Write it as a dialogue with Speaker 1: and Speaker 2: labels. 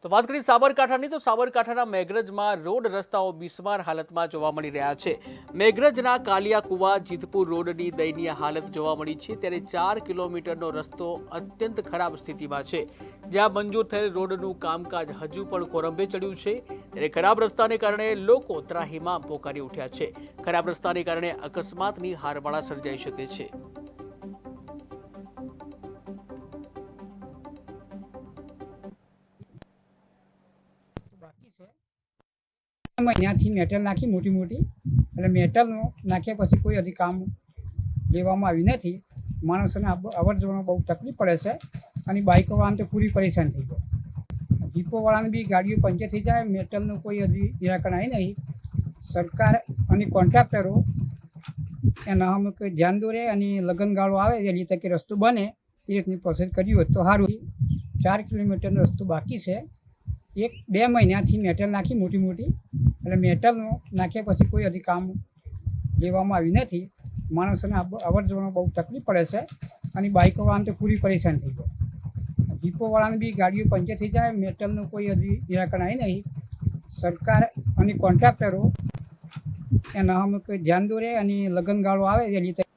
Speaker 1: તો વાત કરીએ સાબરકાંઠાની તો સાબરકાંઠાના મેઘરજમાં રોડ રસ્તાઓ બિસ્માર હાલતમાં જોવા મળી રહ્યા છે। મેઘરજના કાલિયા કુવા જીતપુર રોડની દયનીય હાલત જોવા મળી છે, ત્યારે 4 કિલોમીટરનો રસ્તો અત્યંત ખરાબ સ્થિતિમાં છે, જ્યાં મંજૂર થયેલ રોડનું કામકાજ હજુ પણ કોરંભે ચડ્યું છે। ત્યારે ખરાબ રસ્તાને કારણે લોકો ત્રાહિમામ પોકારી ઉઠ્યા છે। ખરાબ રસ્તાને કારણે અકસ્માતની હારમાળા સર્જાઈ શકે છે।
Speaker 2: મહિનાથી મેટલ નાખી મોટી મોટી એટલે મેટલ નાખ્યા પછી કોઈ હજી કામ લેવામાં આવ્યું નથી। માણસોને અવર જવરમાં બહુ તકલીફ પડે છે અને બાઇકો વાળાને તો પૂરી પરેશાન થઈ જાય। જીપોવાળાને બી ગાડીઓ પંચર થઈ જાય। મેટલનું કોઈ હજી નિરાકરણ આવી નહીં। સરકાર અને કોન્ટ્રાક્ટરો એના અમે કોઈ ધ્યાન દોરે અને લગનગાળો આવે વહેલી તકે રસ્તો બને એ રીતની પ્રોસેસ કરી હોત તો સારું। 4 કિલોમીટરનો રસ્તો બાકી છે। 1-2 મહિનાથી મેટલ નાખી મોટી મોટી એટલે મેટલ નાખ્યા પછી કોઈ હજી કામ લેવામાં આવ્યું નથી। માણસોને અવર જવરમાં બહુ તકલીફ પડે છે અને બાઇકો વાળાને તો પૂરી પરેશાન થઈ જાય। જીપોવાળાને બી ગાડીઓ પંચર થઈ જાય। મેટલનું કોઈ હજી નિરાકરણ આવી નહીં। સરકાર અને કોન્ટ્રાક્ટરો એના અમે કોઈ ધ્યાન દોરે અને લગનગાળો આવે વહેલી તકે